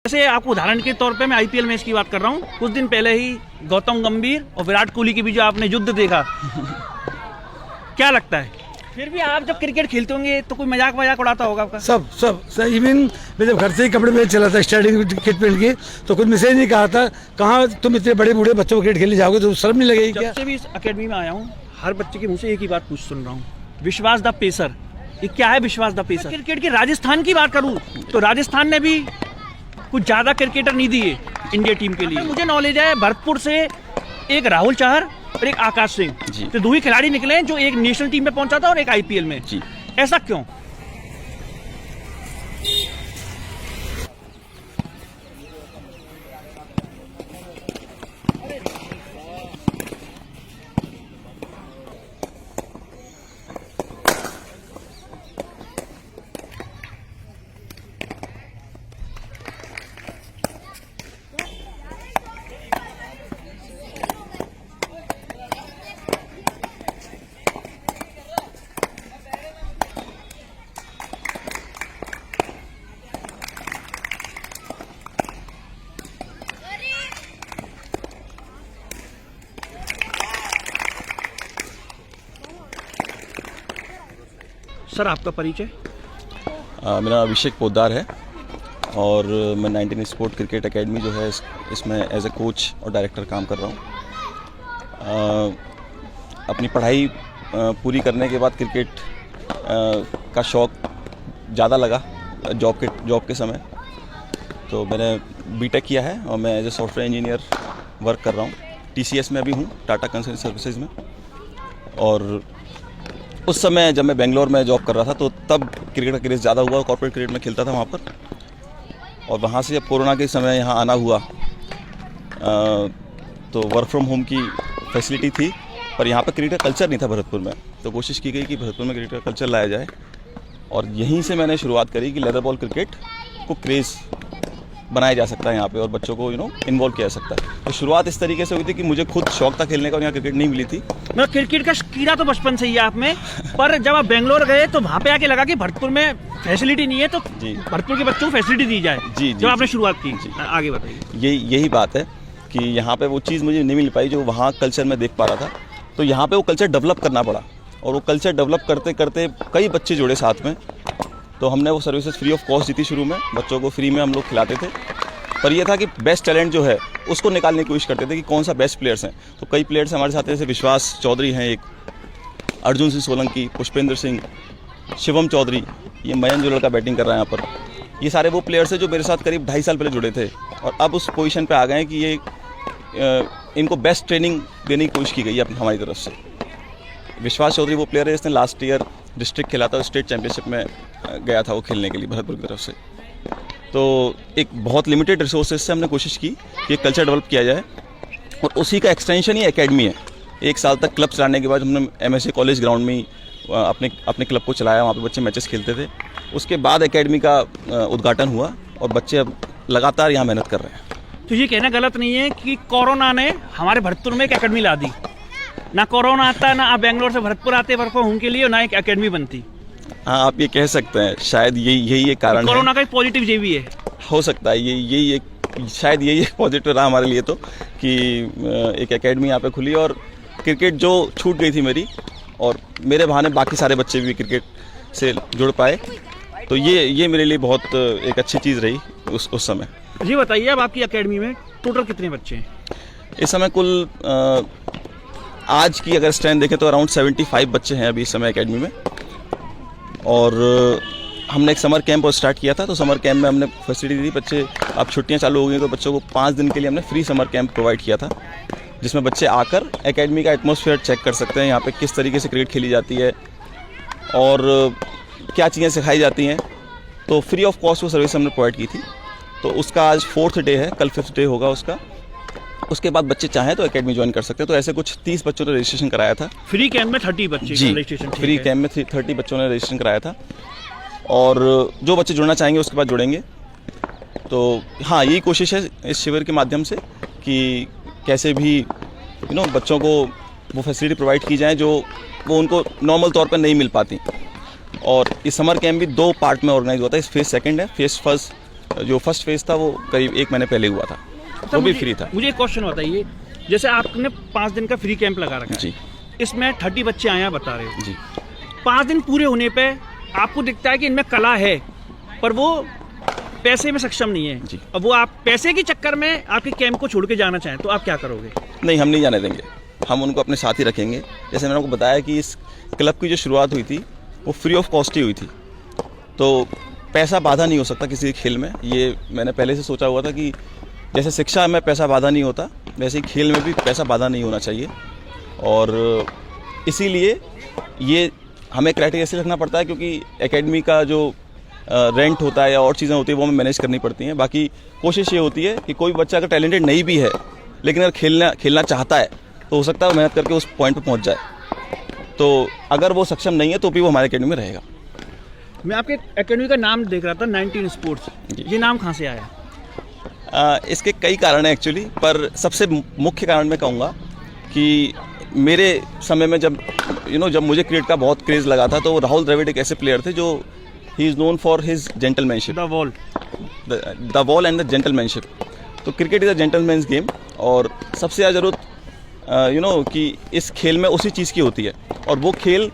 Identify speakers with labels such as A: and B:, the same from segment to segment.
A: जैसे आपको उदाहरण के तौर पे मैं आईपीएल मैच की बात कर रहा हूँ, कुछ दिन पहले ही गौतम गंभीर और विराट कोहली के बीच जो आपने युद्ध देखा क्या लगता है? फिर भी आप जब क्रिकेट खेलते होंगे तो कोई मजाक उड़ाता होगा आपका?
B: सब इवन मैं जब घर से ही कपड़े में चला था स्टार्टिंग किट पहन के, तो कुछ मैसेज नहीं कहा था कहाँ तुम इतने बड़े बूढ़े बच्चों को क्रिकेट खेलने जाओगे, तो शर्म नहीं लगेगी क्या?
A: जब से भी इस अकेडमी में आया हूँ हर बच्चे के मुँह से एक ही बात सुन रहा हूँ, विश्वास द पेसर। ये क्या है विश्वास द पेसर? क्रिकेट की राजस्थान की बात करूँ तो राजस्थान ने भी कुछ ज्यादा क्रिकेटर नहीं दिए इंडिया टीम के लिए। मुझे नॉलेज है भरतपुर से एक राहुल चाहर और एक आकाश सिंह, तो दो ही खिलाड़ी निकले जो एक नेशनल टीम में पहुंचा था और एक आईपीएल में। ऐसा क्यों? सर आपका परिचय?
C: मेरा अभिषेक पोद्दार है और मैं 19 स्पोर्ट क्रिकेट एकेडमी जो है इसमें एज ए कोच और डायरेक्टर काम कर रहा हूँ। अपनी पढ़ाई पूरी करने के बाद क्रिकेट का शौक़ ज़्यादा लगा जॉब के समय, तो मैंने बीटेक किया है और मैं as a software engineer work कर रहा हूँ। TCS में अभी हूँ, टाटा कंसल्टेंसी सर्विसेज में। और उस समय जब मैं बेंगलोर में जॉब कर रहा था तो तब क्रिकेट का क्रेज़ ज़्यादा हुआ, कॉर्पोरेट क्रिकेट में खेलता था वहाँ पर। और वहाँ से जब कोरोना के समय यहाँ आना हुआ तो वर्क फ्रॉम होम की फैसिलिटी थी, पर यहाँ पर क्रिकेट का कल्चर नहीं था भरतपुर में। तो कोशिश की गई कि भरतपुर में क्रिकेट का कल्चर लाया जाए और यहीं से मैंने शुरुआत करी कि लेदर बॉल क्रिकेट को क्रेज़ बनाया जा सकता है यहाँ पे और बच्चों को इन्वॉल्व किया जा सकता है। तो शुरुआत इस तरीके से हुई थी कि मुझे खुद शौक था खेलने का और यहाँ क्रिकेट नहीं मिली थी।
A: मैं क्रिकेट का कीड़ा तो बचपन से ही है आप में, पर जब आप बेंगलोर गए तो वहाँ पे आके लगा कि भरतपुर में फैसिलिटी नहीं है, तो भरतपुर के बच्चों को फैसिलिटी दी जाए। जब आपने शुरुआत की, आगे बताइए।
C: यही बात है कि यहाँ पे वो चीज़ मुझे नहीं मिल पाई जो वहाँ कल्चर में देख पा रहा था। तो यहाँ पे वो कल्चर डेवलप करना पड़ा और वो कल्चर डेवलप करते करते कई बच्चे जुड़े साथ में। तो हमने वो सर्विसेज फ्री ऑफ कॉस्ट दी थी शुरू में, बच्चों को फ्री में हम लोग खिलाते थे। पर यह था कि बेस्ट टैलेंट जो है उसको निकालने की कोशिश करते थे कि कौन सा बेस्ट प्लेयर्स हैं। तो कई प्लेयर्स हमारे साथ जैसे विश्वास चौधरी हैं, एक अर्जुन सिंह सोलंकी, पुष्पेंद्र सिंह, शिवम चौधरी, ये मयंक जुलर का बैटिंग कर रहा है यहाँ पर। ये सारे वो प्लेयर्स हैं जो मेरे साथ करीब 2.5 साल पहले जुड़े थे और अब उस पोजीशन पे आ गए हैं कि ये इनको बेस्ट ट्रेनिंग देने की कोशिश की गई है हमारी तरफ से। विश्वास चौधरी वो प्लेयर है जिसने लास्ट ईयर डिस्ट्रिक्ट खेला था, स्टेट चैंपियनशिप में गया था वो खेलने के लिए भरतपुर की तरफ से। तो एक बहुत लिमिटेड रिसोर्सेज से हमने कोशिश की कि एक कल्चर डेवलप किया जाए और उसी का एक्सटेंशन ही एकेडमी है। 1 साल तक क्लब चलाने के बाद हमने MSA कॉलेज ग्राउंड में ही अपने क्लब को चलाया, वहाँ पे बच्चे मैचेस खेलते थे। उसके बाद एकेडमी का उद्घाटन हुआ और बच्चे अब लगातार यहाँ मेहनत कर रहे हैं।
A: तो ये कहना गलत नहीं है कि कोरोना ने हमारे भरतपुर में एक एकेडमी ला दी? ना कोरोना आता, ना आप बेंगलोर से भरतपुर आते वर्क फ्रॉम होम के लिए, और ना एक एकेडमी बनती।
C: हाँ, आप ये कह सकते हैं, शायद यही एक कारण है।
A: कोरोना का एक पॉजिटिव ये भी है,
C: हो सकता है शायद यही एक पॉजिटिव रहा हमारे लिए तो कि एक एकेडमी यहाँ पे खुली और क्रिकेट जो छूट गई थी मेरी और मेरे बहाने बाकी सारे बच्चे भी क्रिकेट से जुड़ पाए। तो ये मेरे लिए बहुत एक अच्छी चीज़ रही उस समय।
A: जी बताइए, अब आपकी एकेडमी में टोटल कितने बच्चे हैं?
C: इस समय कुल आज की अगर स्ट्रेंथ देखें तो अराउंड 75 बच्चे हैं अभी इस समय एकेडमी में। और हमने एक समर कैंप और स्टार्ट किया था, तो समर कैंप में हमने फैसिलिटी दी। बच्चे अब छुट्टियां चालू हो गई तो बच्चों को 5 दिन के लिए हमने फ्री समर कैंप प्रोवाइड किया था, जिसमें बच्चे आकर एकेडमी का एटमॉस्फेयर चेक कर सकते हैं, यहाँ पे किस तरीके से क्रिकेट खेली जाती है और क्या चीज़ें सिखाई जाती हैं। तो फ्री ऑफ कॉस्ट वो सर्विस हमने प्रोवाइड की थी। तो उसका आज 4th डे है, कल 5th डे होगा उसका। उसके बाद बच्चे चाहें तो एकेडमी ज्वाइन कर सकते हैं। तो ऐसे कुछ 30 बच्चों ने रजिस्ट्रेशन कराया था।
A: फ्री कैंप में 30 बच्चे रजिस्ट्रेशन?
C: फ्री कैंप में 30 बच्चों ने रजिस्ट्रेशन कराया था और जो बच्चे जुड़ना चाहेंगे उसके बाद जुड़ेंगे। तो हाँ, यही कोशिश है इस शिविर के माध्यम से कि कैसे भी बच्चों को वो फैसिलिटी प्रोवाइड की जाए जो वो उनको नॉर्मल तौर पर नहीं मिल पाती। और इस समर कैंप भी 2 पार्ट में ऑर्गेनाइज होता है। फेज़ 2 है। फेज़ 1 जो फर्स्ट फेज था वो करीब 1 महीने पहले हुआ था, वो भी फ्री था।
A: मुझे एक क्वेश्चन बताइए, जैसे आपने 5 दिन का फ्री कैंप लगा रखा है
C: जी,
A: इसमें 30 बच्चे आए हैं बता रहे हो
C: जी।
A: 5 दिन पूरे होने पे आपको दिखता है कि इनमें कला है पर वो पैसे में सक्षम नहीं है
C: जी।
A: अब वो आप पैसे के चक्कर में आपके कैंप को छोड़ के जाना चाहें तो आप क्या करोगे?
C: नहीं, हम नहीं जाने देंगे, हम उनको अपने साथ ही रखेंगे। जैसे मैंने आपको बताया कि इस क्लब की जो शुरुआत हुई थी वो फ्री ऑफ कॉस्ट ही हुई थी, तो पैसा बाधा नहीं हो सकता किसी खेल में। ये मैंने पहले से सोचा हुआ था कि जैसे शिक्षा में पैसा बाधा नहीं होता, वैसे ही खेल में भी पैसा बाधा नहीं होना चाहिए। और इसीलिए ये हमें क्राइटेरिया ऐसे रखना पड़ता है क्योंकि एकेडमी का जो रेंट होता है या और चीज़ें होती है वो हमें मैनेज करनी पड़ती हैं। बाकी कोशिश ये होती है कि कोई बच्चा अगर टैलेंटेड नहीं भी है लेकिन अगर खेलना चाहता है तो हो सकता है वो मेहनत करके उस पॉइंट पे पहुंच जाए। तो अगर वो सक्षम नहीं है तो भी वो हमारे एकेडमी में रहेगा।
A: मैं आपके एकेडमी का नाम देख रहा था 19 स्पोर्ट्स, ये नाम कहाँ से आया?
C: इसके कई कारण हैं एक्चुअली, पर सबसे मुख्य कारण मैं कहूँगा कि मेरे समय में जब जब मुझे क्रिकेट का बहुत क्रेज़ लगा था तो राहुल द्रविड़ एक ऐसे प्लेयर थे जो he is known for his gentlemanship, the wall and the gentlemanship. तो cricket is a gentleman's game और सबसे ज़्यादा ज़रूरत कि इस खेल में उसी चीज़ की होती है और वो खेल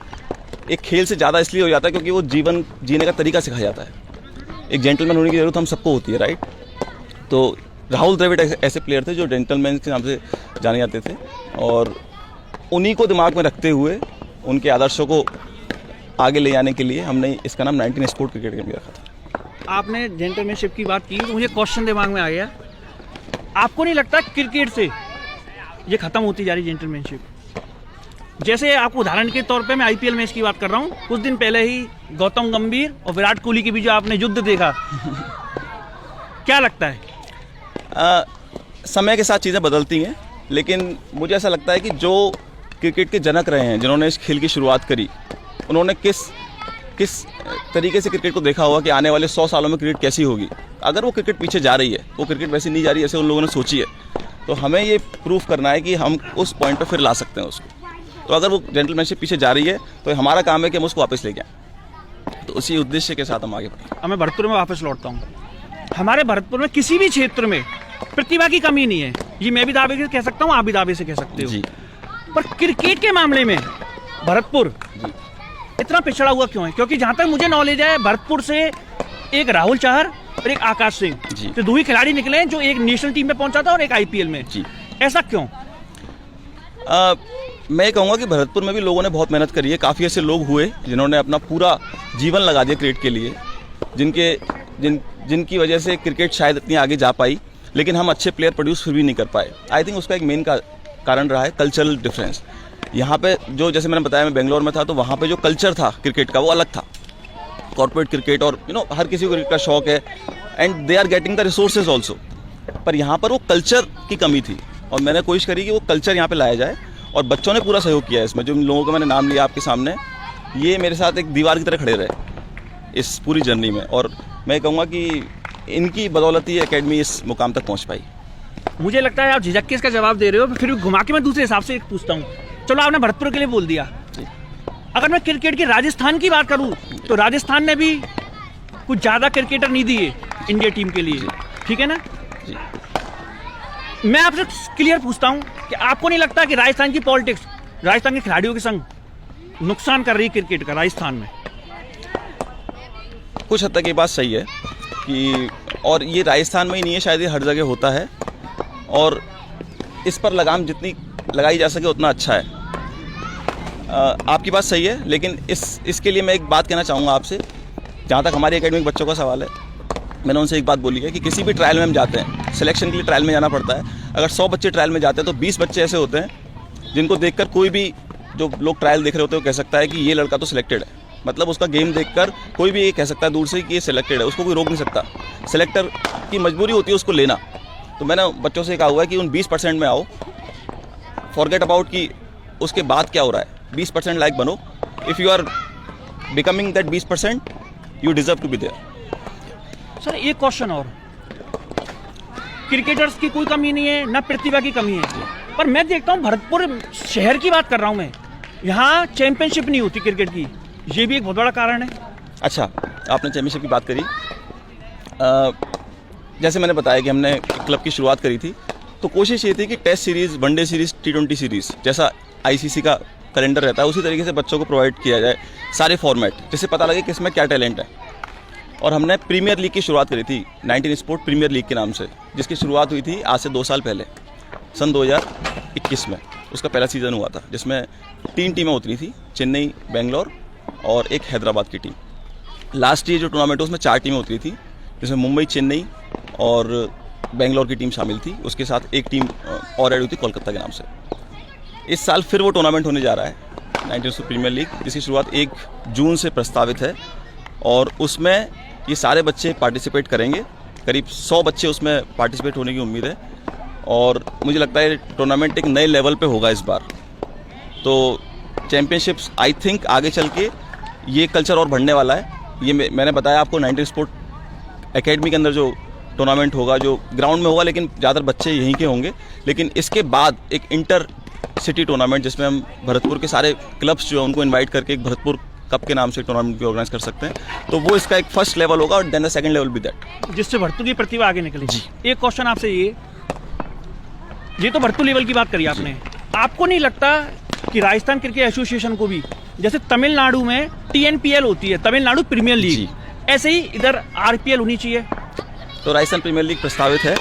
C: एक खेल से ज़्यादा इसलिए हो जाता है क्योंकि वो जीवन जीने का तरीका सिखाया जाता है। एक जेंटलमैन होने की ज़रूरत हम सबको होती है, राइट? तो राहुल द्रविड़ ऐसे प्लेयर थे जो जेंटलमैन के नाम से जाने जाते थे और उन्हीं को दिमाग में रखते हुए उनके आदर्शों को आगे ले जाने के लिए हमने इसका नाम 19 स्पोर्ट क्रिकेट गेम रखा था।
A: आपने जेंटलमैनशिप की बात की तो मुझे क्वेश्चन दिमाग में आ गया, आपको नहीं लगता क्रिकेट से ये खत्म होती जा रही जेंटलमैनशिप? जैसे आपको उदाहरण के तौर पे मैं आईपीएल मैच की बात कर रहा हूँ, कुछ दिन पहले ही गौतम गंभीर और विराट कोहली के बीच जो आपने युद्ध देखा क्या लगता है?
C: समय के साथ चीज़ें बदलती हैं, लेकिन मुझे ऐसा लगता है कि जो क्रिकेट के जनक रहे हैं, जिन्होंने इस खेल की शुरुआत करी, उन्होंने किस तरीके से क्रिकेट को देखा होगा कि आने वाले 100 सालों में क्रिकेट कैसी होगी। अगर वो क्रिकेट पीछे जा रही है, वो क्रिकेट वैसे नहीं जा रही है जैसे उन लोगों ने सोची है, तो हमें ये प्रूफ करना है कि हम उस पॉइंट पर फिर ला सकते हैं उसको। तो अगर वो जेंटलमैनशिप पीछे जा रही है तो हमारा काम है कि हम उसको वापस ले जाएं। तो उसी उद्देश्य के साथ हम आगे बढ़ें।
A: मैं भरतपुर में वापस लौटता हूँ। हमारे भरतपुर में किसी भी क्षेत्र में प्रतिभा की कमी नहीं है, ये मैं भी दावे से कह सकता हूँ, आप भी दावे से कह सकते हो
C: जी।
A: पर क्रिकेट के मामले में भरतपुर इतना पिछड़ा हुआ क्यों है? क्योंकि जहाँ तक मुझे नॉलेज है भरतपुर से एक राहुल चाहर और एक आकाश सिंह, तो दो ही खिलाड़ी निकले हैं जो एक नेशनल टीम में पहुंचा था और एक आईपीएल में।
C: जी।
A: ऐसा क्यों?
C: मैं कहूँगा कि भरतपुर में भी लोगों ने बहुत मेहनत करी है। काफ़ी ऐसे लोग हुए जिन्होंने अपना पूरा जीवन लगा दिया क्रिकेट के लिए, जिनकी वजह से क्रिकेट शायद इतनी आगे जा पाई, लेकिन हम अच्छे प्लेयर प्रोड्यूस फिर भी नहीं कर पाए। आई थिंक उसका एक मेन कारण रहा है कल्चरल डिफरेंस। यहाँ पे जो, जैसे मैंने बताया, मैं बेंगलोर में था तो वहाँ पे जो कल्चर था क्रिकेट का वो अलग था। कॉर्पोरेट क्रिकेट और हर किसी को क्रिकेट का शौक है and they are getting the resources also, पर यहाँ पर वो कल्चर की कमी थी और मैंने कोशिश करी कि वो कल्चर यहाँ पे लाया जाए और बच्चों ने पूरा सहयोग किया है इसमें। जो लोगों का मैंने नाम लिया आपके सामने, ये मेरे साथ एक दीवार की तरह खड़े रहे इस पूरी जर्नी में और मैं कहूँगा कि इनकी बदौलत ही एकेडमी इस मुकाम तक पहुँच पाई।
A: मुझे लगता है आप झिझक के इसका जवाब दे रहे हो, फिर भी घुमा के मैं दूसरे हिसाब से एक पूछता हूँ। चलो आपने भरतपुर के लिए बोल दिया, अगर मैं क्रिकेट की राजस्थान की बात करूँ तो राजस्थान ने भी कुछ ज़्यादा क्रिकेटर नहीं दिए इंडिया टीम के लिए, ठीक है ना
C: जी।
A: मैं आपसे क्लियर पूछता हूँ कि आपको नहीं लगता कि राजस्थान की पॉलिटिक्स राजस्थान के खिलाड़ियों के संग नुकसान कर रही है क्रिकेट का राजस्थान में?
C: कुछ हद तक ये बात सही है कि, और ये राजस्थान में ही नहीं है, शायद ये हर जगह होता है और इस पर लगाम जितनी लगाई जा सके उतना अच्छा है। आपकी बात सही है, लेकिन इसके लिए मैं एक बात कहना चाहूँगा आपसे। जहाँ तक हमारे एकेडमिक बच्चों का सवाल है, मैंने उनसे एक बात बोली है कि किसी भी ट्रायल में हम जाते हैं, सिलेक्शन के लिए ट्रायल में जाना पड़ता है। अगर 100 बच्चे ट्रायल में जाते हैं तो 20 बच्चे ऐसे होते हैं जिनको देखकर कोई भी, जो लोग ट्रायल देख रहे होते हैं, वो कह सकता है कि ये लड़का तो सिलेक्टेड है। मतलब उसका गेम देखकर कोई भी ये कह सकता है दूर से कि ये सिलेक्टेड है, उसको कोई रोक नहीं सकता। सिलेक्टर की मजबूरी होती है उसको लेना। तो मैंने बच्चों से कहा हुआ है कि उन 20% में आओ, फॉरगेट अबाउट कि उसके बाद क्या हो रहा है, 20% लाइक बनो। If you are becoming that 20%, you deserve to be there.
A: Sir एक क्वेश्चन और, क्रिकेटर्स की कोई कमी नहीं है, ना प्रतिभा की कमी है, पर मैं देखता हूँ भरतपुर शहर की बात कर रहा हूँ मैं, यहाँ चैंपियनशिप नहीं होती क्रिकेट की, ये भी एक बहुत बड़ा कारण है।
C: अच्छा, आपने चैंपियनशिप की बात करी। जैसे मैंने बताया कि हमने क्लब की शुरुआत करी थी, तो कोशिश ये थी कि test series, one day series, T20 series जैसा ICC का कैलेंडर रहता है उसी तरीके से बच्चों को प्रोवाइड किया जाए सारे फॉर्मेट, जिससे पता लगे कि इसमें क्या टैलेंट है। और हमने प्रीमियर लीग की शुरुआत करी थी 19 स्पोर्ट प्रीमियर लीग के नाम से, जिसकी शुरुआत हुई थी आज से 2 साल पहले, सन 2021 में। उसका पहला सीज़न हुआ था जिसमें 3 टीमें उतरी थी, चेन्नई, बेंगलोर और एक हैदराबाद की टीम। लास्ट ईयर जो टूर्नामेंट है उसमें 4 टीमें उतरी थी, जिसमें मुंबई, चेन्नई और बेंगलोर की टीम शामिल थी। उसके साथ एक टीम और ऐड हुई थी कोलकाता के नाम से। इस साल फिर वो टूर्नामेंट होने जा रहा है 19 स्पोर्ट प्रीमियर लीग, जिसकी शुरुआत 1 जून से प्रस्तावित है और उसमें ये सारे बच्चे पार्टिसिपेट करेंगे। करीब 100 बच्चे उसमें पार्टिसिपेट होने की उम्मीद है और मुझे लगता है टूर्नामेंट एक नए लेवल पे होगा इस बार। तो चैम्पियनशिप्स आई थिंक आगे चल के ये कल्चर और बढ़ने वाला है। ये मैंने बताया आपको 19 स्पोर्ट एकेडमी के अंदर जो टूर्नामेंट होगा, जो ग्राउंड में होगा, लेकिन ज़्यादातर बच्चे यहीं के होंगे। लेकिन इसके बाद एक इंटर सिटी टूर्नामेंट जिसमें हम भरतपुर के सारे क्लब्स जो है उनको इनवाइट करके एक भरतपुर कप के नाम से टूर्नामेंट भी ऑर्गेनाइज कर सकते हैं। तो वो इसका एक फर्स्ट लेवल होगा और देन द सेकंड लेवल भी दैट,
A: जिससे भरतपुर की प्रतिभा आगे निकले। जी, एक क्वेश्चन आपसे ये तो भरतपुर लेवल की बात करी आपने, आपको नहीं लगता कि राजस्थान क्रिकेट एसोसिएशन को भी, जैसे तमिलनाडु में TNPL होती है, तमिलनाडु प्रीमियर लीग, ऐसे ही इधर RPL होनी चाहिए?
C: तो राजस्थान प्रीमियर लीग प्रस्तावित है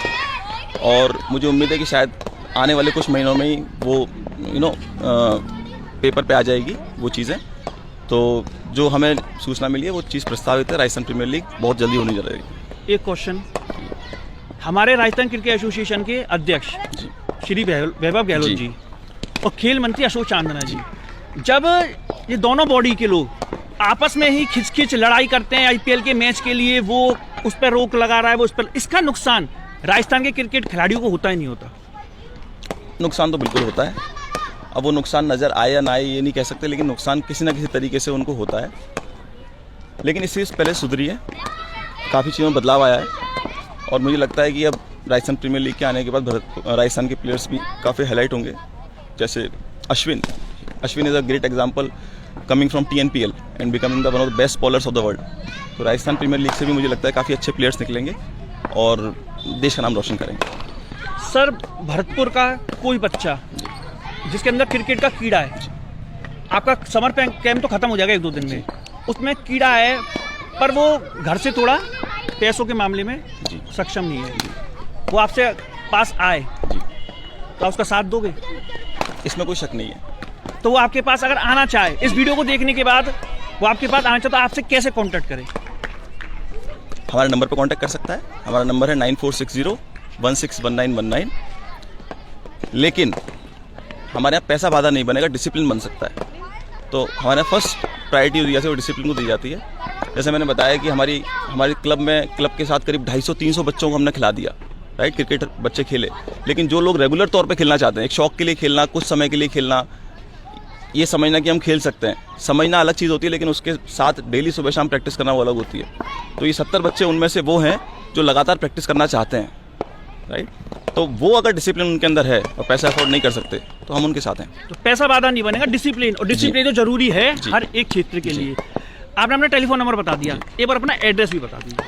C: और मुझे उम्मीद है कि शायद आने वाले कुछ महीनों में ही वो पेपर पे आ जाएगी वो चीज़ें। तो जो हमें सूचना मिली है वो चीज़ प्रस्तावित है, राजस्थान प्रीमियर लीग बहुत जल्दी होनी जा रही है।
A: एक क्वेश्चन, हमारे राजस्थान क्रिकेट एसोसिएशन के अध्यक्ष श्री वैभव गहलोत जी और खेल मंत्री अशोक चांदना जी, जब ये दोनों बॉडी के लोग आपस में ही खिंच लड़ाई करते हैं IPL के मैच के लिए, वो उस पर रोक लगा रहा है, वो उस पर, इसका नुकसान राजस्थान के क्रिकेट खिलाड़ियों को होता ही नहीं होता?
C: नुकसान तो बिल्कुल होता है। अब वो नुकसान नज़र आए या ना आए ये नहीं कह सकते, लेकिन नुकसान किसी ना किसी तरीके से उनको होता है। लेकिन इस चीज़ पहले सुधरी है, काफ़ी चीज़ों में बदलाव आया है और मुझे लगता है कि अब राजस्थान प्रीमियर लीग के आने के बाद राजस्थान के प्लेयर्स भी काफ़ी हाईलाइट होंगे। जैसे Ashwin is a great example coming from TNPL and becoming the one of the best bowlers of the world. तो राजस्थान प्रीमियर लीग से भी मुझे लगता है काफ़ी अच्छे प्लेयर्स निकलेंगे और देश का नाम रोशन करेंगे।
A: सर, भरतपुर का कोई बच्चा जिसके अंदर क्रिकेट का कीड़ा है, आपका समर कैंप तो खत्म हो जाएगा 1-2 दिन में, उसमें कीड़ा है पर वो घर से थोड़ा पैसों के मामले में सक्षम नहीं है, वो आपसे पास आए तो उसका साथ दोगे?
C: इसमें कोई शक नहीं है।
A: तो वो आपके पास अगर आना चाहे, इस वीडियो को देखने के बाद वो आपके पास आना चाहे, तो आपसे कैसे कांटेक्ट करे?
C: हमारे नंबर पर कांटेक्ट कर सकता है। हमारा नंबर है 9460161919। लेकिन हमारे यहाँ पैसा बाधा नहीं बनेगा, डिसिप्लिन बन सकता है। तो हमारे फर्स्ट प्रायोरिटी दिया वो डिसिप्लिन को दी जाती है। जैसे मैंने बताया कि हमारी क्लब के साथ करीब 250-300 बच्चों को हमने खिला दिया, राइट, क्रिकेट बच्चे खेले। लेकिन जो लोग रेगुलर तौर पे खेलना चाहते हैं, एक शौक के लिए खेलना, कुछ समय के लिए खेलना, ये समझना कि हम खेल सकते हैं, समझना अलग चीज़ होती है, लेकिन उसके साथ डेली सुबह शाम प्रैक्टिस करना वो अलग होती है। तो ये 70 बच्चे उनमें से वो हैं जो लगातार प्रैक्टिस करना चाहते हैं, राइट। तो वो अगर डिसिप्लिन उनके अंदर है और पैसा अफोर्ड नहीं कर सकते तो हम उनके साथ हैं।
A: तो पैसा बाधा नहीं बनेगा, डिसिप्लिन, और डिसिप्लिन तो जरूरी है हर एक क्षेत्र के लिए। आपने अपना टेलीफोन नंबर बता दिया, एक बार अपना एड्रेस भी बता दीजिए।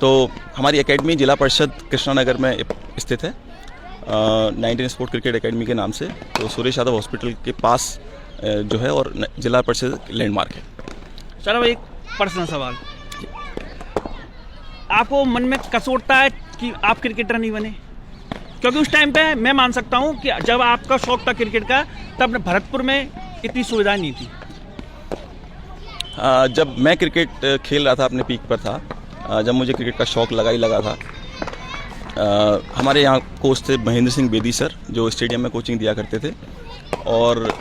C: तो हमारी एकेडमी जिला परिषद कृष्णानगर में स्थित है, 19 स्पोर्ट क्रिकेट एकेडमी के नाम से। तो सुरेश यादव हॉस्पिटल के पास जो है और जिला परिषद लैंडमार्क है।
A: चलो, एक पर्सनल सवाल, आपको मन में कसोटता है कि आप क्रिकेटर नहीं बने? क्योंकि उस टाइम पे मैं मान सकता हूं कि जब आपका शौक था क्रिकेट का, तब भरतपुर में इतनी सुविधाएं नहीं थी।
C: जब मैं क्रिकेट खेल रहा था, अपने पीक पर था, जब मुझे क्रिकेट का शौक लगा था, हमारे यहाँ कोच थे महेंद्र सिंह बेदी सर, जो स्टेडियम में कोचिंग दिया करते थे, और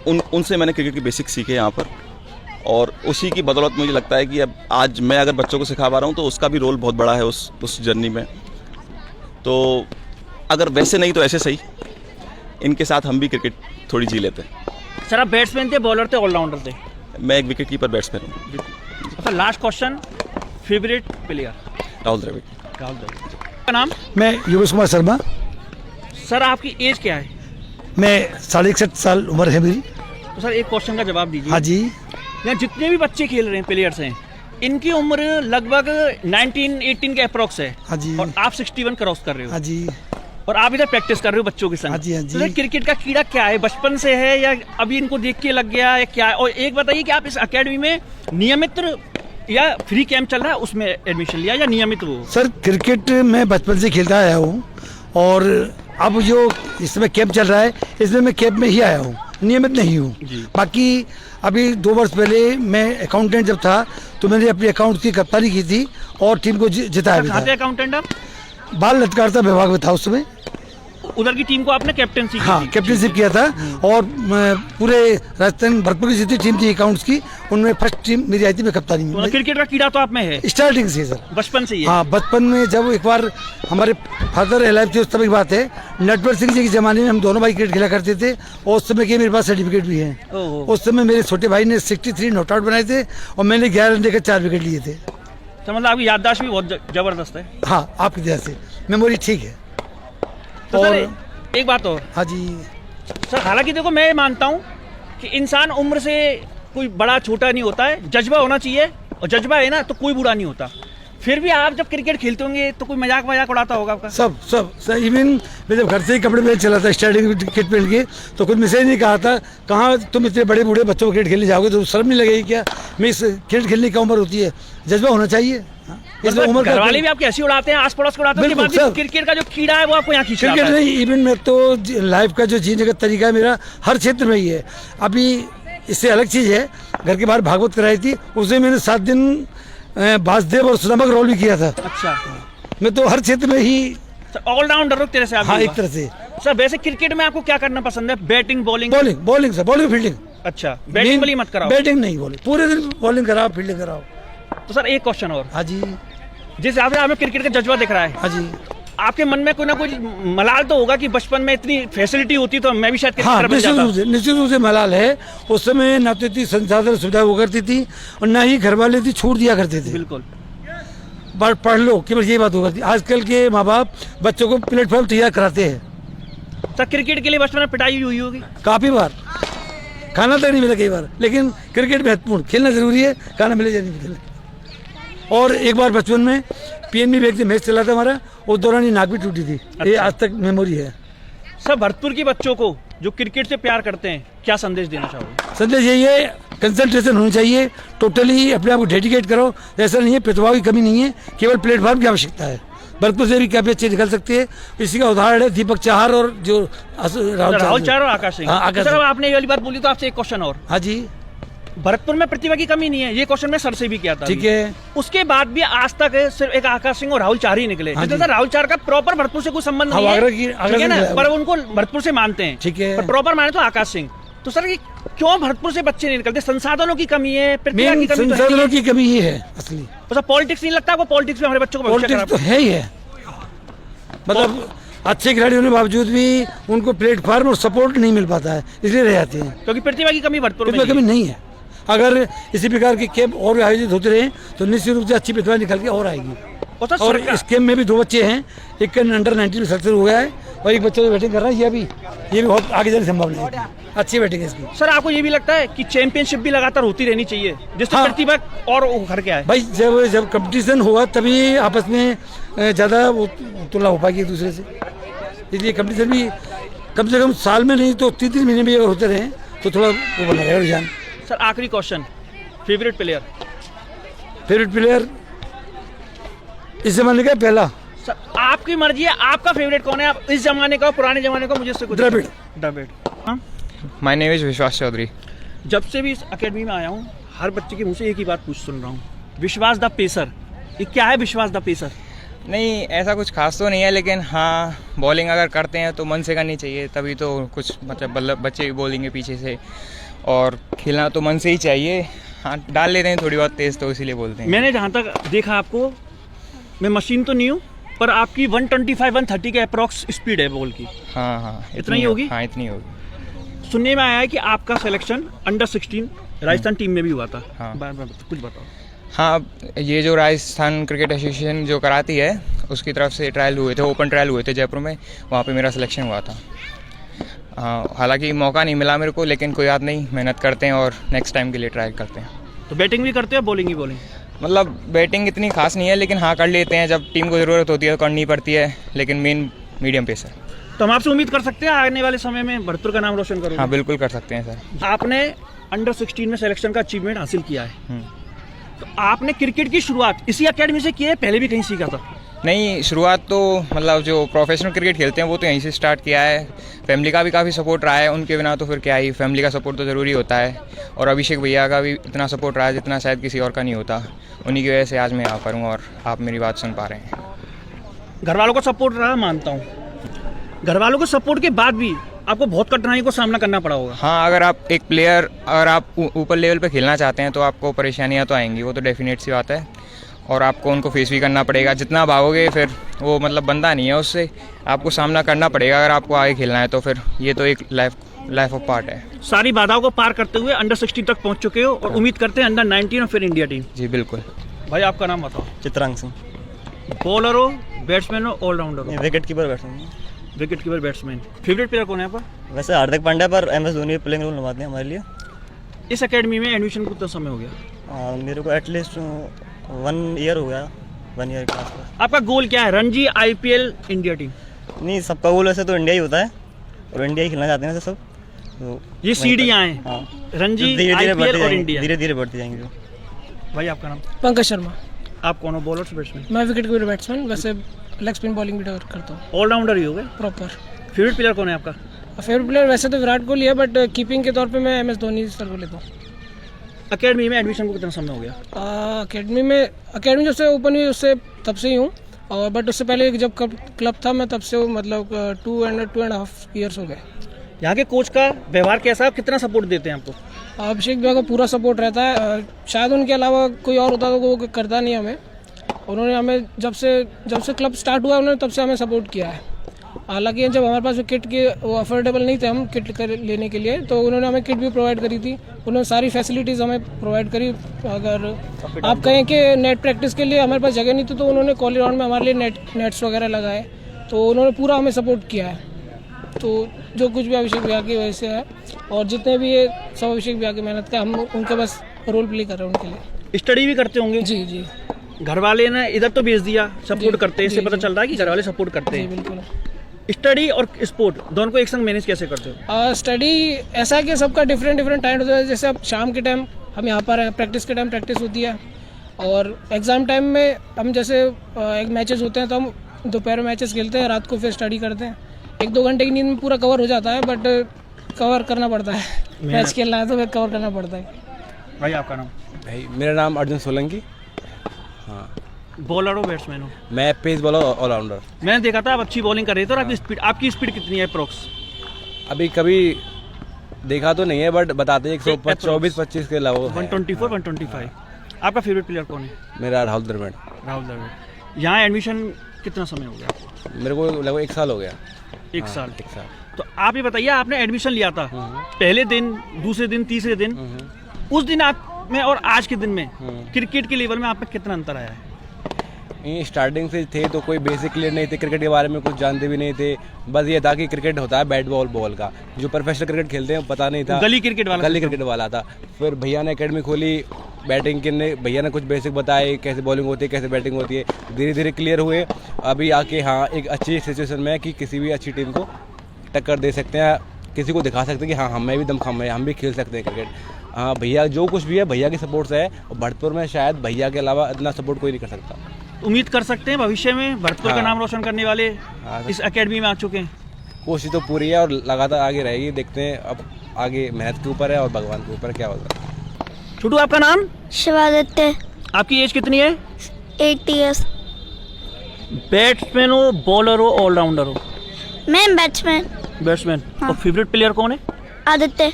C: उनसे मैंने क्रिकेट के बेसिक सीखे यहाँ पर। और उसी की बदौलत मुझे लगता है कि अब आज मैं अगर बच्चों को सिखा पा रहा हूँ तो उसका भी रोल बहुत बड़ा है उस जर्नी में। तो अगर वैसे नहीं तो ऐसे सही, इनके साथ हम भी क्रिकेट थोड़ी जी लेते हैं।
A: सर, आप बैट्समैन थे, बॉलर थे, ऑलराउंडर थे?
C: मैं एक विकेट कीपर बैट्समैन हूँ।
A: अच्छा, last question, favourite player?
C: Rahul Dravid.
A: का नाम?
B: मैं योगेश कुमार शर्मा।
A: सर, आपकी एज क्या है?
B: मैं 61.5 साल उम्र है मेरी।
A: तो सर, एक क्वेश्चन का जवाब दीजिए।
B: हाँ जी।
A: यहाँ जितने भी बच्चे खेल रहे हैं, प्लेयर्स हैं, इनकी उम्र लगभग 19-18 के अप्रोक्स है।
B: हाँ जी।
A: और आप 61 क्रॉस कर रहे हो।
B: हाँ जी।
A: और आप इधर प्रैक्टिस कर रहे हो बच्चों के संग।
B: हाँ जी, हाँ जी।
A: तो सर क्रिकेट का कीड़ा क्या है, बचपन से है या अभी इनको देख के लग गया या क्या है? और एक बताइए कि आप इस एकेडमी में नियमित या फ्री कैंप चल रहा है उसमें एडमिशन लिया या नियमित वो?
B: सर क्रिकेट मैं बचपन से खेलता आया हूँ और अब जो इसमें कैंप चल रहा है इसमें मैं कैंप में ही आया हूँ, नियमित नहीं हूँ। बाकी अभी 2 वर्ष पहले मैं अकाउंटेंट जब था तो मैंने अपने अकाउंट की कप्तानी की थी और टीम को जिताया भी
A: कहाँ थे
B: था।
A: अकाउंटेंट आप?
B: बाल लटकारता विभाग में था उस समय।
A: उधर की टीम को आपने कैप्टनसी की
B: हाँ,
A: थी?
B: कैप्टनशिप किया था और पूरे राजस्थान भरतपुर की जितनी टीम थी अकाउंट्स की उनमें फर्स्ट टीम मेरी आई थी, मैं कप्तानी
A: तो
B: में।
A: क्रिकेट का कीड़ा तो आप में है
B: स्टार्टिंग से सर,
A: बचपन से ही है?
B: हाँ बचपन में जब एक बार हमारे फादर अलाइव थे उस समय की बात है, नटवर सिंह जी के ज़माने में हम दोनों भाई क्रिकेट खेला करते थे और उस समय के मेरे पास सर्टिफिकेट भी है।
A: ओहो।
B: उस समय मेरे छोटे भाई ने 63 नॉट आउट बनाए थे और मैंने 11 रन देकर 4 विकेट लिए थे।
A: तो मतलब आपकी याददाश्त भी बहुत जबरदस्त है।
B: हाँ, आपकी तरह से मेमोरी ठीक है।
A: तो
B: और
A: सर एक बात और,
B: हाँ जी
A: सर हालांकि देखो मैं मानता हूँ कि इंसान उम्र से कोई बड़ा छोटा नहीं होता है, जज्बा होना चाहिए और जज्बा है ना तो कोई बुरा नहीं होता। फिर भी आप जब क्रिकेट खेलते होंगे तो कोई मजाक उड़ाता होगा आपका?
B: सब इवन मैं जब घर से ही कपड़े में चला था स्टार्टिंग किट पहन के तो कुछ मैसेज नहीं कहा था, कहाँ तुम इतने बड़े बूढ़े बच्चों को क्रिकेट खेलने जाओगे तो शर्म नहीं लगेगी क्या? मैं इस क्रिकेट खेलने की उम्र होती है, जज्बा होना चाहिए।
A: मतलब
B: उम्र
A: घर वाले भी आपकी हंसी उड़ाते हैं, आस पड़ोस को उड़ाते हैं,
B: बिल्कुल,
A: उसके बाद
B: सब।
A: भी क्रिकेट का जो कीड़ा है वो आपको यहाँ खींच
B: क्रिकेट
A: लाता है।
B: नहीं, इवन मैं तो लाइफ का जो जीने का तरीका है मेरा हर क्षेत्र में ही है। अभी इससे अलग चीज़ है, घर के बाहर भागवत कराई थी, उसमें मैंने 7 दिन वासुदेव और सुदामा का रोल भी किया था।
A: अच्छा,
B: मैं तो हर क्षेत्र में ही
A: ऑलराउंडर हो तेरे से आप?
B: हाँ, एक तरह से।
A: सर वैसे क्रिकेट में आपको क्या करना पसंद है? Batting, bowling?
B: Bowling sir, bowling fielding.
A: अच्छा, बैटिंग वाली मत कराओ?
B: बैटिंग नहीं, बॉलिंग पूरे दिन बॉलिंग कराओ, फील्डिंग कराओ।
A: तो सर एक क्वेश्चन और,
B: हाँ जी।
A: जिस हिसाब से आपने क्रिकेट का जज्बा दिख रहा है,
B: हाँ जी।
A: आपके मन में कोई ना कोई मलाल तो होगा कि बचपन में इतनी फैसिलिटी होती तो मैं भी शायद
B: हाँ,
A: क्रिकेटर बन जाता।
B: निश्चित रूप से मलाल है। उस समय ना तो इतनी संसाधन सुविधा हुआ करती थी और ना ही घर वाले इतनी छूट दिया करते थे।
A: बिल्कुल।
B: पढ़ लो, केवल यही बात होती थी। आजकल के माँ बाप बच्चों को प्लेटफॉर्म तैयार कराते हैं।
A: सर क्रिकेट के लिए बचपन में पिटाई हुई होगी?
B: काफ़ी बार, खाना तक नहीं मिला कई बार, लेकिन क्रिकेट महत्वपूर्ण, खेलना जरूरी है, खाना मिले या नहीं मिले। और एक बार बचपन में पीएनबी बैंक से मैच चला था हमारा, उस दौरान ही नाक भी टूटी थी। ये आज तक मेमोरी है।
A: सर भरतपुर के बच्चों को जो क्रिकेट से प्यार करते हैं क्या संदेश देना चाहोगे?
B: संदेश यही है, कंसंट्रेशन होनी चाहिए, टोटली अपने आप को डेडिकेट करो। ऐसा नहीं है, प्रतिभा की कमी नहीं है, केवल प्लेटफॉर्म की आवश्यकता है। भरतपुर से भी काफी अच्छे निकल सकते हैं। इसी का उदाहरण है दीपक चाहर और जो
A: राहुल चाहर और आकाश सिंह।
B: हाँ,
A: सर अब आपने ये वाली बात बोली तो आपसे एक क्वेश्चन और।
B: हाँ जी।
A: भरतपुर में प्रतिभा की कमी नहीं है, ये क्वेश्चन मैं सर से भी किया था।
B: ठीक है।
A: उसके बाद भी आज तक सिर्फ एक आकाश सिंह और राहुल चाहर ही निकले।
B: हाँ,
A: राहुल चाहर का प्रॉपर भरतपुर से कोई संबंध नहीं
B: हाँ,
A: है, ठीक है ना,
B: निकला।
A: पर उनको भरतपुर से मानते हैं।
B: ठीक है।
A: पर प्रॉपर माने तो आकाश सिंह। तो सर ये क्यों भरतपुर से बच्चे नहीं निकलते? संसाधनों की कमी है, प्रतिभा की कमी?
B: संसाधनों की कमी ही है असली।
A: तो पॉलिटिक्स नहीं लगता आपको? पॉलिटिक्स में हमारे बच्चों को
B: पॉलिटिक्स तो है ही है, मतलब अच्छे खिलाड़ी होने के बावजूद भी उनको प्लेटफॉर्म और सपोर्ट नहीं मिल पाता है, इसलिए रह जाते हैं।
A: क्योंकि प्रतिभा की कमी भरतपुर में
B: प्रतिभा कमी नहीं है। अगर इसी प्रकार के कैंप और भी आयोजित होते रहे तो निश्चित रूप से अच्छी प्रतिभा निकल के और आएगी। और इस कैंप में भी 2 बच्चे हैं, एक का अंडर 19 में सक्सेस हो गया है और एक बच्चा जो बैटिंग कर रहा है ये भी बहुत आगे जाने की संभावना है, अच्छी बैटिंग है इसकी।
A: सर आपको ये भी लगता है कि चैंपियनशिप भी लगातार होती रहनी चाहिए जिससे
B: हाँ।
A: प्रतिभा और उभर के आए?
B: भाई जब कंपटीशन होगा तभी आपस में ज़्यादा तुलना हो पाएगी एक दूसरे से। इसलिए कंपटीशन भी कम से कम साल में नहीं तो 3-3 महीने में अगर होते रहे तो थोड़ा वो बना रहेगा रुझान।
A: सर आखिरी क्वेश्चन, फेवरेट प्लेयर?
B: इस जमाने का पहला?
A: सर आपकी मर्जी है, आपका फेवरेट कौन है? आप इस जमाने का, पुराने जमाने का, मुझे इससे कुछ द्रविड़। हाँ,
D: माय नेम इज विश्वास चौधरी।
A: जब से भी इस अकेडमी में आया हूँ हर बच्चे के मुँह से एक ही बात सुन रहा हूँ, विश्वास द पेसर। ये क्या है विश्वास द पेसर?
D: नहीं, ऐसा कुछ खास तो नहीं है, लेकिन हाँ बॉलिंग अगर करते हैं तो मन से करनी चाहिए, तभी तो कुछ मतलब बच्चे भी बॉलिंग के पीछे से, और खेलना तो मन से ही चाहिए। हाँ डाल लेते हैं थोड़ी बहुत तेज़, तो इसीलिए बोलते हैं।
A: मैंने जहाँ तक देखा आपको, मैं मशीन तो नहीं हूँ पर आपकी 125-130 के अप्रॉक्स स्पीड है बॉल की।
D: हाँ
A: इतना ही होगी?
D: हाँ इतनी होगी।
A: सुनने में आया है कि आपका सिलेक्शन अंडर 16 राजस्थान टीम में भी हुआ था।
D: हाँ।
A: कुछ बताओ।
D: हाँ, ये जो राजस्थान क्रिकेट एसोसिएशन जो कराती है उसकी तरफ से ट्रायल हुए थे, ओपन ट्रायल हुए थे जयपुर में, वहाँ पे मेरा सिलेक्शन हुआ था। हालांकि मौका नहीं मिला मेरे को, लेकिन कोई बात नहीं, मेहनत करते हैं और नेक्स्ट टाइम के लिए ट्रायल करते हैं।
A: तो बैटिंग भी करते हो, बॉलिंग ही बॉलिंग?
D: मतलब बैटिंग इतनी खास नहीं है, लेकिन हाँ कर लेते हैं, जब टीम को ज़रूरत होती है तो करनी पड़ती है, लेकिन मेन मीडियम पेस है।
A: तो हम आपसे उम्मीद कर सकते हैं आने वाले समय में भरतपुर का नाम रोशन करोगे?
D: हाँ बिल्कुल कर सकते हैं सर।
A: आपने अंडर 16 में सिलेक्शन का अचीवमेंट हासिल किया है, तो आपने क्रिकेट की शुरुआत इसी एकेडमी से की है, पहले भी कहीं सीखा था?
D: नहीं, शुरुआत तो मतलब जो प्रोफेशनल क्रिकेट खेलते हैं वो तो यहीं से स्टार्ट किया है। फैमिली का भी काफ़ी सपोर्ट रहा है, उनके बिना तो फिर क्या ही, फैमिली का सपोर्ट तो ज़रूरी होता है। और अभिषेक भैया का भी इतना सपोर्ट रहा है जितना शायद किसी और का नहीं होता। उन्हीं की वजह से आज मैं यहाँ पर हूँ और आप मेरी बात सुन पा रहे हैं।
A: घर वालों का सपोर्ट रहा, मानता हूँ। घर वालों के सपोर्ट के बाद भी आपको बहुत कठिनाई को सामना करना पड़ा होगा।
D: हाँ, अगर आप एक प्लेयर, अगर आप ऊपर लेवल पे खेलना चाहते हैं तो आपको परेशानियाँ तो आएंगी, वो तो डेफिनेट सी बात है। और आपको उनको फेस भी करना पड़ेगा। जितना भागोगे फिर वो मतलब बंदा नहीं है, उससे आपको सामना करना पड़ेगा अगर आपको आगे खेलना है। तो फिर ये तो एक लाइफ ऑफ पार्ट है।
A: सारी बाधाओं को पार करते हुए अंडर 16 तक पहुँच चुके हो और उम्मीद करते हैं अंडर 19 और फिर इंडिया टीम।
D: जी बिल्कुल।
A: भाई आपका नाम बताओ।
E: चित्रांग सिंह।
A: बॉलर हो, बैट्समैन हो, ऑलराउंडर हो?
E: Wicket keeper batsman.
A: Wicket keeper batsman. Favourite player कौन है आपका?
E: वैसे हार्दिक पांड्या, पर MS धोनी प्लेइंग रोल निभाते हैं हमारे लिए।
A: इस एकेडमी में एडमिशन कितना समय हो गया?
E: मेरे को एटलीस्ट 1 ईयर हो गया, 1 ईयर के आसपास।
A: आपका गोल क्या है? Ranji, IPL, India team?
E: नहीं, सबका गोल वैसे तो इंडिया ही होता है और इंडिया ही खेलना चाहते हैं वैसे सब। तो
A: ये सीढ़ियाँ हैं।
E: हाँ,
A: रणजी,
E: धीरे-धीरे बढ़ते
A: IPL और
E: जाएंगे,
A: इंडिया।
E: धीरे-धीरे बढ़ते जाएंगे।
A: भाई आपका नाम?
F: पंकज शर्मा।
A: आप कौन हो, बॉलर से बैट्समैन?
F: मैं विकेट कीपर बैट्समैन, वैसे लेग स्पिन बॉलिंग भी करता हूँ।
A: ऑलराउंडर ही हो गए।
F: प्रॉपर।
A: फेवरेट प्लेयर कौन है आपका?
F: फेवरेट प्लेयर वैसे तो विराट कोहली है, बट कीपिंग के तौर पे मैं MS धोनी सर को लेता हूँ।
A: एकेडमी में एडमिशन को कितना समय हो गया?
F: अकेडमी जब से ओपन हुई उससे तब से ही हूँ, और बट उससे पहले जब क्लब था मैं तब से हूँ, मतलब 2.5 ईयर्स हो गए।
A: यहाँ के कोच का व्यवहार कैसा है, कितना सपोर्ट देते हैं आपको?
F: अभिषेक भैया का पूरा सपोर्ट रहता है। शायद उनके अलावा कोई और होता तो वो करता नहीं हमें। उन्होंने हमें जब से क्लब स्टार्ट हुआ उन्होंने तब से हमें सपोर्ट किया है। हालांकि जब हमारे पास किट के वो अफोर्डेबल नहीं थे हम किट लेने के लिए, तो उन्होंने हमें किट भी प्रोवाइड करी थी। उन्होंने सारी फैसिलिटीज़ हमें प्रोवाइड करी। अगर आप कहें कि नेट प्रैक्टिस के लिए हमारे पास जगह नहीं थी तो उन्होंने कॉलेज ग्राउंड में हमारे लिए नेट्स वगैरह लगाए, तो उन्होंने पूरा हमें सपोर्ट किया है। तो जो कुछ भी अभिषेक भैया की वजह से है, और जितने भी ये सब अभिषेक भैया की मेहनत का, हम उनके बस रोल प्ले कर रहे हैं उनके लिए।
A: स्टडी भी करते होंगे?
F: जी जी।
A: घर वाले ने इधर तो भेज दिया, सपोर्ट करते हैं, इससे
F: जी,
A: पता
F: जी।
A: चल रहा है कि घर वाले सपोर्ट करते
F: जी
A: हैं।
F: बिल्कुल।
A: स्टडी और स्पोर्ट दोनों को एक संग मैनेज कैसे करते हो?
F: स्टडी ऐसा है कि सबका डिफरेंट टाइम होता है। जैसे अब शाम के टाइम हम यहाँ पर हैं, प्रैक्टिस के टाइम प्रैक्टिस होती है, और एग्ज़ाम टाइम में हम जैसे एक मैचेस होते हैं तो हम दोपहर मैचेस खेलते हैं, रात को फिर स्टडी करते हैं। 1-2 घंटे की नींद में पूरा कवर हो जाता है, बट कवर करना पड़ता है। मैच खेलना है तो फिर कवर करना पड़ता है।
A: भाई आपका नाम?
G: भाई मेरा नाम अर्जुन सोलंकी। हाँ,
A: बॉलर हो, बैट्समैन हो?
G: मैं पेस बॉलर ऑलराउंडर।
A: मैंने देखा था आप अच्छी बॉलिंग कर रहे थे, और आपकी स्पीड कितनी है अप्रोक्स?
G: अभी कभी देखा तो नहीं है, बट बताते हैं 124-25 के अलावा
A: 124, 125। आपका फेवरेट प्लेयर कौन है?
G: मेरा राहुल द्रविड़।
A: राहुल द्रविड़। यहाँ एडमिशन कितना समय हो गया आपको?
G: मेरे को लगभग 1 साल हो गया।
A: एक
G: हाँ,
A: साल।
G: 1 साल।
A: तो आप ये बताइए, आपने एडमिशन लिया था, पहले दिन, दूसरे दिन, तीसरे दिन, उस दिन आप में और आज के दिन में क्रिकेट के लेवल में आप में कितना अंतर आया है?
G: स्टार्टिंग से थे तो कोई बेसिक क्लियर नहीं थे, क्रिकेट के बारे में कुछ जानते भी नहीं थे। बस ये था कि क्रिकेट होता है बैट बॉल का, जो प्रोफेशनल क्रिकेट खेलते हैं पता नहीं था।
A: गली क्रिकेट वाला
G: था। फिर भैया ने एकेडमी खोली, बैटिंग के भैया ने कुछ बेसिक बताए, कैसे बॉलिंग होती है, कैसे बैटिंग होती है। धीरे धीरे क्लियर हुए, अभी आके हाँ एक अच्छी सिचुएशन में है कि किसी भी अच्छी टीम को टक्कर दे सकते हैं, किसी को दिखा सकते हैं कि हाँ हमें भी दमखम है, हम भी खेल सकते हैं क्रिकेट। हाँ, भैया जो कुछ भी है भैया की सपोर्ट से है, और भरतपुर में शायद भैया के अलावा इतना सपोर्ट कोई नहीं कर सकता।
A: उम्मीद कर सकते हैं भविष्य में भरतपुर का नाम रोशन करने वाले इस एकेडमी में आ चुके हैं?
G: कोशिश तो पूरी है और लगातार आगे रहेगी। देखते हैं अब आगे मेहनत के ऊपर है और भगवान के ऊपर क्या होगा।
A: छोटू आपका नाम?
H: शिवादित्य।
A: आपकी एज कितनी है?
H: 8 years।
A: बैट्समैन हो, बॉलर हो, ऑलराउंडर हो?
H: मैं बैट्समैन।
A: बैट्समैन।
H: हाँ।
A: और फेवरेट प्लेयर कौन है?
H: आदित्य।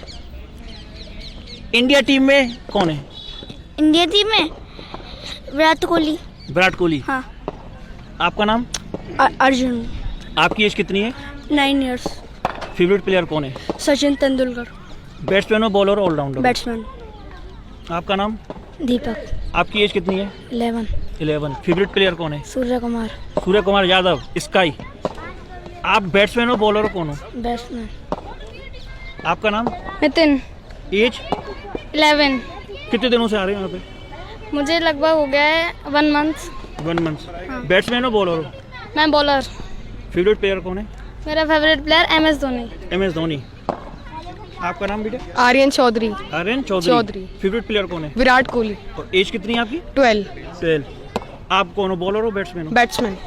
A: इंडिया टीम में कौन है?
H: इंडिया टीम में विराट कोहली।
A: विराट कोहली।
H: हाँ।
A: आपका नाम?
H: अर्जुन।
A: आपकी एज कितनी है?
H: 9 years।
A: फेवरेट प्लेयर कौन है?
H: सचिन तेंदुलकर।
A: बैट्समैन हो, बॉलर, ऑलराउंडर?
H: बैट्समैन।
A: आपका नाम?
H: दीपक।
A: आपकी एज कितनी है?
H: 11।
A: फेवरेट प्लेयर कौन है?
H: सूर्य कुमार।
A: सूर्य कुमार यादव, स्काई। आप बैट्समैन हो, बॉलर हो, कौन हो?
H: बैट्समैन।
A: आपका नाम?
H: नितिन।
A: एज?
H: 11।
A: कितने दिनों से आ रहे हैं यहाँ पे?
H: मुझे लगभग हो गया है 1 मंथ।
A: 1 मंथ। बैट्समैन हो बॉलर हो?
H: मैं बॉलर।
A: फेवरेट प्लेयर कौन है?
H: मेरा favourite player MS Dhoni.
A: MS Dhoni. आपका नाम बेटा?
I: आर्यन चौधरी।
A: आर्यन चौधरी। फेवरेट प्लेयर कौन है?
I: विराट कोहली।
A: और एज कितनी है आपकी?
I: 12।
A: आप कौन हो, बॉलर हो बैट्समैन हो?
I: बैट्समैन।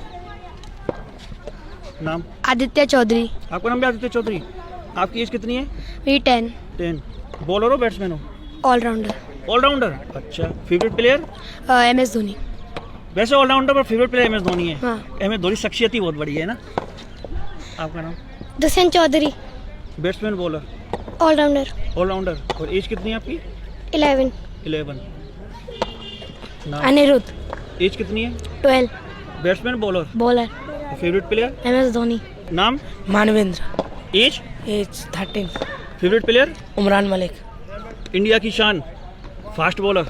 A: नाम?
H: आदित्य चौधरी।
A: आपका नाम भी आदित्य चौधरी। आपकी एज कितनी है?
H: भी 10।
A: 10। बॉलर हो बैट्समैन हो?
H: ऑलराउंडर।
A: ऑलराउंडर। अच्छा, फेवरेट प्लेयर?
H: MS धोनी।
A: वैसे ऑलराउंडर पर फेवरेट प्लेयर MS धोनी है।
H: हाँ।
A: MS धोनी शख्सियत ही बहुत बड़ी है ना। आपका नाम?
H: Dushyant Chaudhary.
A: Batsman bowler?
H: Allrounder.
A: Allrounder. और एज कितनी है आपकी?
H: 11।
A: 11। नाम?
H: अनिरुद्ध।
A: एज कितनी है?
H: 12।
A: Batsman bowler?
H: Bowler.
A: Favourite player?
H: MS Dhoni.
A: नाम?
F: Manvendra.
A: Age?
F: Age 13।
A: Favourite player?
F: Umran Malik.
A: India की शान, फास्ट बॉलर?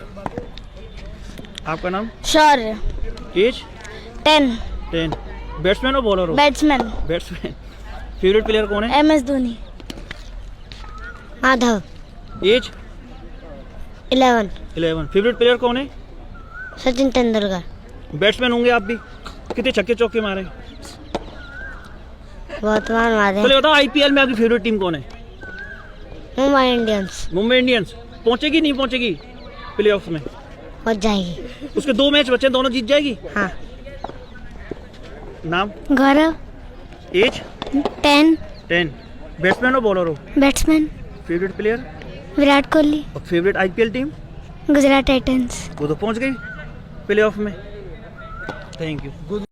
A: आपका नाम?
H: शौर्य।
A: एज?
H: 10।
A: 10। बैट्समैन हो बॉलर हो?
H: बैट्समैन।
A: बैट्समैन। फेवरेट प्लेयर कौन है?
H: MS Dhoni. Madhav.
A: Age?
H: 11।
A: 11। Favourite player कौन है?
H: सचिन तेंदुलकर।
A: बैट्समैन होंगे आप भी। कितने छक्के चौके मारे?
H: बहुत बार मारे।
A: चलिए बताओ, IPL में आपकी फेवरेट टीम कौन है?
H: मुंबई इंडियंस।
A: मुंबई इंडियंस। पहुंचेगी नहीं पहुंचेगी प्लेऑफ्स में?
H: पहुंच जाएगी।
A: उसके 2 मैच बचे, दोनों जीत जाएगी।
H: हाँ।
A: नाम?
H: गौरव।
A: एज?
H: 10।
A: 10। बैट्समैन हो बॉलर हो?
H: Batsman.
A: Favourite player?
H: Virat Kohli.
A: और favourite IPL team?
H: Gujarat titans.
A: वो तो पहुंच गई प्लेऑफ में। Thank you.